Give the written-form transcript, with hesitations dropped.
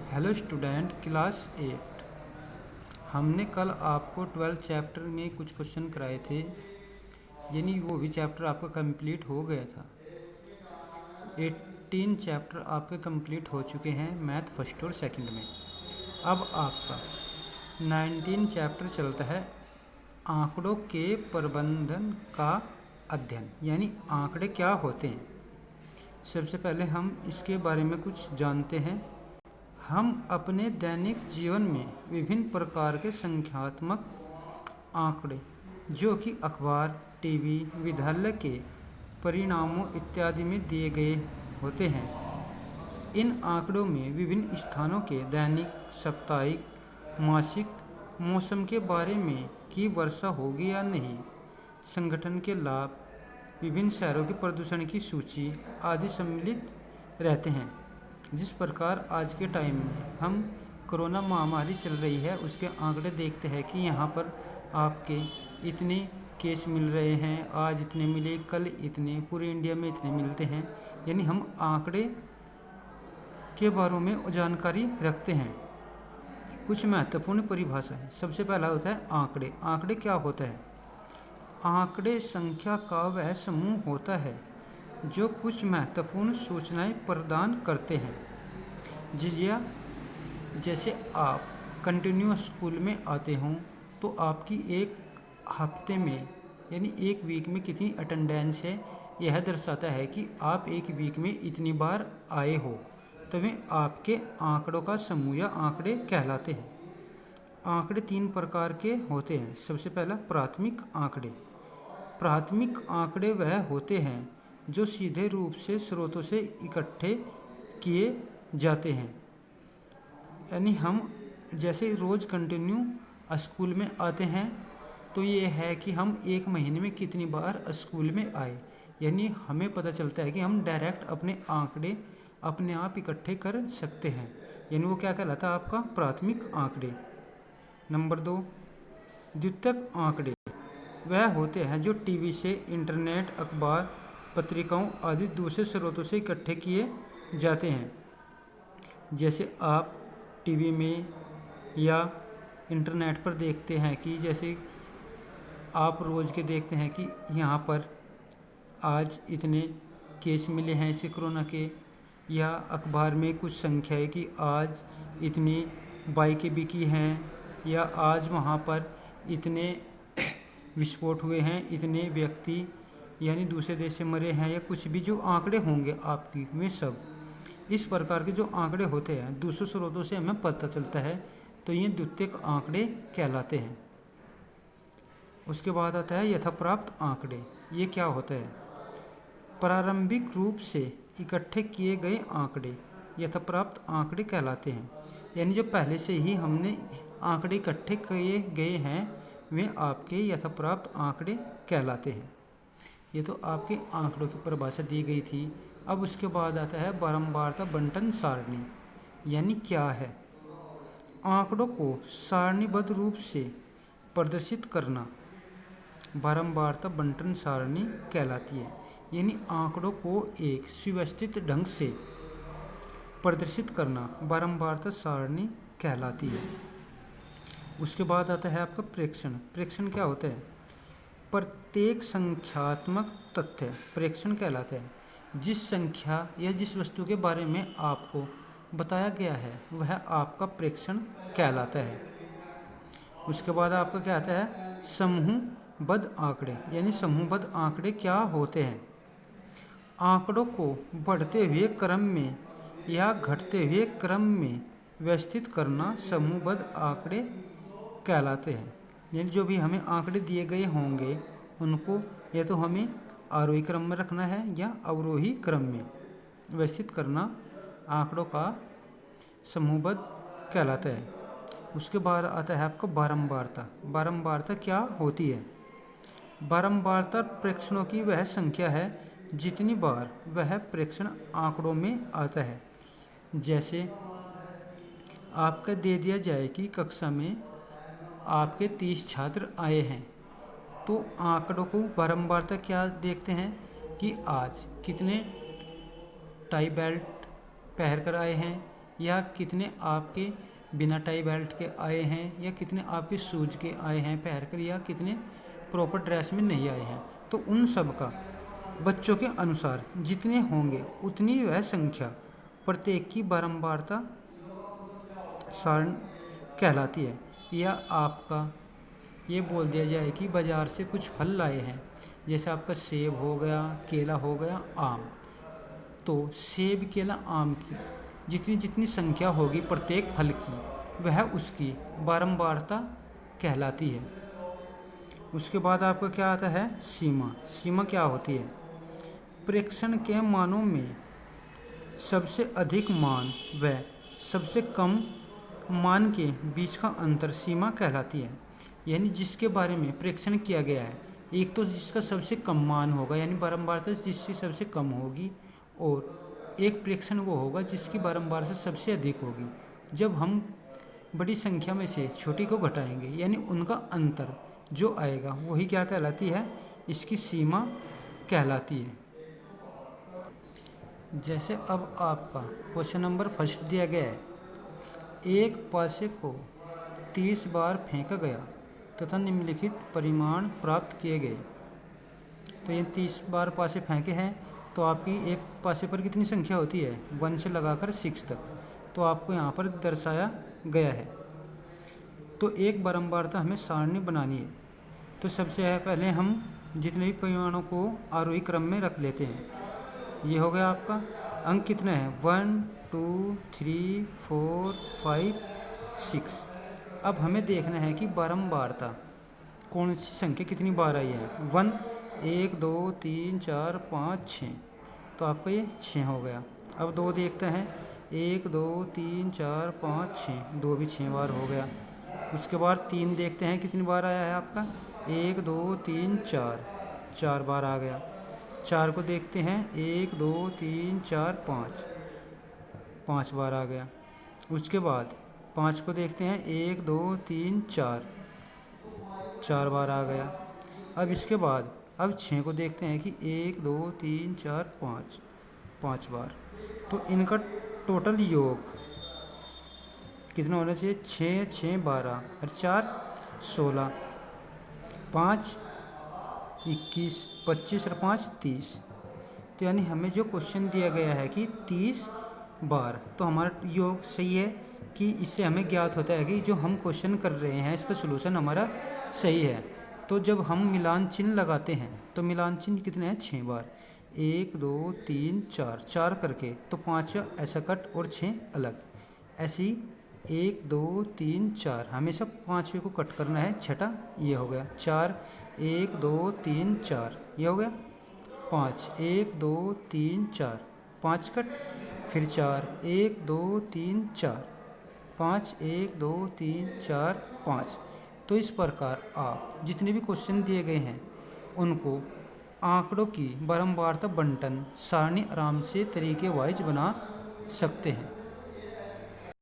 Hello student class 8। हमने कल आपको 12 चैप्टर में कुछ क्वेश्चन कराए थे, यानी वो भी चैप्टर आपका कंप्लीट हो गया था। 18 चैप्टर आपके कंप्लीट हो चुके हैं मैथ फर्स्ट और सेकंड में। अब आपका 19 चैप्टर चलता है आंकड़ों के प्रबंधन का अध्ययन, यानी आंकड़े क्या होते हैं। सबसे पहले हम इसके बारे में कुछ जानते हैं। हम अपने दैनिक जीवन में विभिन्न प्रकार के संख्यात्मक आंकड़े, जो कि अखबार, टीवी, विद्यालय के परिणामों इत्यादि में दिए गए होते हैं, इन आंकड़ों में विभिन्न स्थानों के दैनिक, साप्ताहिक, मासिक, मौसम के बारे में कि वर्षा होगी या नहीं, संगठन के लाभ, विभिन्न शहरों के प्रदूषण की सूची आदि सम्मिलित रहते हैं। जिस प्रकार आज के टाइम में हम कोरोना महामारी चल रही है, उसके आंकड़े देखते हैं कि यहाँ पर आपके इतने केस मिल रहे हैं, आज इतने मिले, कल इतने, पूरे इंडिया में इतने मिलते हैं। यानी हम आंकड़े के बारे में जानकारी रखते हैं। कुछ महत्वपूर्ण परिभाषाएं। सबसे पहला होता है आंकड़े। आंकड़े क्या होता है? आंकड़े संख्या का वह समूह होता है जो कुछ महत्वपूर्ण सूचनाएं प्रदान करते हैं। जिया जैसे आप कंटिन्यूअस स्कूल में आते हों तो आपकी एक हफ्ते में यानी एक वीक में कितनी अटेंडेंस है, यह दर्शाता है कि आप एक वीक में इतनी बार आए हो, तभी आपके आंकड़ों का समूह या आंकड़े कहलाते हैं। आंकड़े 3 प्रकार के होते हैं। सबसे पहला प्राथमिक आंकड़े। प्राथमिक आंकड़े वह होते हैं जो सीधे रूप से स्रोतों से इकट्ठे किए जाते हैं। यानी हम जैसे रोज़ कंटिन्यू स्कूल में आते हैं तो ये है कि हम एक महीने में कितनी बार स्कूल में आए, यानी हमें पता चलता है कि हम डायरेक्ट अपने आंकड़े अपने आप इकट्ठे कर सकते हैं। यानी वो क्या कहलाता है? आपका प्राथमिक आंकड़े। नंबर 2, द्वितीयक आंकड़े वह होते हैं जो टीवी से, इंटरनेट, अखबार, पत्रिकाओं आदि दूसरे स्रोतों से इकट्ठे किए जाते हैं। जैसे आप टीवी में या इंटरनेट पर देखते हैं कि जैसे आप रोज़ के देखते हैं कि यहाँ पर आज इतने केस मिले हैं इसे कोरोना के, या अखबार में कुछ संख्या है कि आज इतनी बाइकें बिकी हैं, या आज वहाँ पर इतने विस्फोट हुए हैं, इतने व्यक्ति यानी दूसरे देश से मरे हैं, या कुछ भी जो आंकड़े होंगे आपकी में सब इस प्रकार के जो आंकड़े होते हैं दूसरे स्रोतों से हमें पता चलता है, तो ये द्वितीयक आंकड़े कहलाते हैं। उसके बाद आता है यथाप्राप्त आंकड़े। ये क्या होता है? प्रारंभिक रूप से इकट्ठे किए गए आंकड़े यथाप्राप्त आंकड़े कहलाते हैं। यानी जो पहले से ही हमने आंकड़े इकट्ठे किए गए हैं वे आपके यथाप्राप्त आंकड़े कहलाते हैं। ये तो आपके आंकड़ों की परिभाषा दी गई थी। अब उसके बाद आता है बारंबारता बंटन सारणी। यानी क्या है? आंकड़ों को सारणीबद्ध रूप से प्रदर्शित करना बारंबारता बंटन सारणी कहलाती है। यानी आंकड़ों को एक सुव्यवस्थित ढंग से प्रदर्शित करना बारंबारता सारणी कहलाती है। उसके बाद आता है आपका प्रेक्षण। प्रेक्षण क्या होता है? प्रत्येक संख्यात्मक तथ्य प्रेक्षण कहलाता है। जिस संख्या या जिस वस्तु के बारे में आपको बताया गया है वह आपका प्रेक्षण कहलाता है। उसके बाद आपका क्या आता है? समूहबद्ध आंकड़े। यानी समूहबद्ध आंकड़े क्या होते हैं? आंकड़ों को बढ़ते हुए क्रम में या घटते हुए क्रम में व्यवस्थित करना समूहबद्ध आंकड़े कहलाते हैं। यानी जो भी हमें आंकड़े दिए गए होंगे उनको या तो हमें आरोही क्रम में रखना है या अवरोही क्रम में व्यवस्थित करना आंकड़ों का समूहबद्ध कहलाता है। उसके बाद आता है आपका बारंबारता। बारंबारता क्या होती है? बारंबारता प्रेक्षणों की वह संख्या है जितनी बार वह प्रेक्षण आंकड़ों में आता है। जैसे आपका दे दिया जाए कि कक्षा में आपके 30 छात्र आए हैं, तो आंकड़ों को बारंबारता क्या देखते हैं कि आज कितने टाई बेल्ट पहन कर आए हैं, या कितने आपके बिना टाई बेल्ट के आए हैं, या कितने आपके शूज के आए हैं पहन कर, या कितने प्रॉपर ड्रेस में नहीं आए हैं। तो उन सब का बच्चों के अनुसार जितने होंगे उतनी वह संख्या प्रत्येक की बारंबारता सारण कहलाती है। या आपका ये बोल दिया जाए कि बाज़ार से कुछ फल लाए हैं, जैसे आपका सेब हो गया, केला हो गया, आम। तो सेब, केला, आम की जितनी जितनी संख्या होगी प्रत्येक फल की, वह उसकी बारंबारता कहलाती है। उसके बाद आपका क्या आता है, सीमा। सीमा क्या होती है? प्रेक्षण के मानों में सबसे अधिक मान व सबसे कम मान के बीच का अंतर सीमा कहलाती है। यानी जिसके बारे में प्रेक्षण किया गया है, एक तो जिसका सबसे कम मान होगा यानी बारंबारता जिसकी सबसे कम होगी, और एक प्रेक्षण वो होगा जिसकी बारंबारता सबसे अधिक होगी। जब हम बड़ी संख्या में से छोटी को घटाएंगे यानी उनका अंतर जो आएगा वही क्या कहलाती है, इसकी सीमा कहलाती है। जैसे अब आपका क्वेश्चन नंबर फर्स्ट दिया गया है, एक पासे को 30 बार फेंका गया तथा निम्नलिखित परिमाण प्राप्त किए गए। तो ये 30 बार पासे फेंके हैं, तो आपकी एक पासे पर कितनी संख्या होती है, 1 से लगाकर 6 तक। तो आपको यहाँ पर दर्शाया गया है। तो एक बारंबारता हमें सारणी बनानी है। तो सबसे पहले हम जितने भी परिमाणों को आरोही क्रम में रख लेते हैं। ये हो गया आपका अंक कितने हैं, 1 2 3 4 5 6। अब हमें देखना है कि बारंबारता कौन सी संख्या कितनी बार आई है। 1 1 2 3 4 5 6, तो आपका ये 6 हो गया। अब 2 देखते हैं, 1 2 3 4 5 6, 2 भी 6 बार हो गया। उसके बाद 3 देखते हैं कितनी बार आया है आपका, 1 2 3 4, 4 बार आ गया। 4 को देखते हैं, 1 2 3 4 5, 5 बार आ गया। उसके बाद 5 को देखते हैं, 1 2 3 4, 4 बार आ गया। अब इसके बाद अब 6 को देखते हैं कि 1 2 3 4 5, 5 बार। तो इनका टोटल योग कितना होना चाहिए, 6 6 12 और 4 16, 5 21 25 और 5 30। तो यानी हमें जो क्वेश्चन दिया गया है कि 30 बार, तो हमारा योग सही है कि इससे हमें ज्ञात होता है कि जो हम क्वेश्चन कर रहे हैं इसका सलूशन हमारा सही है। तो जब हम मिलान चिन्ह लगाते हैं तो मिलान चिन्ह कितने हैं, 6 बार, 1 2 3 4, 4 करके, तो 5 ऐसा कट और 6 अलग, ऐसी 1 2 3 4 हमेशा 5वें को कट करना है, छठा ये हो गया। 4 1 2 3 4 ये हो गया। 5 1 2 3 4, 5 कट, फिर 4 1 2 3 4, 5 1 2 3 4 5। तो इस प्रकार आप जितने भी क्वेश्चन दिए गए हैं उनको आंकड़ों की बारंबारता बंटन सारणी आराम से तरीके वाइज बना सकते हैं।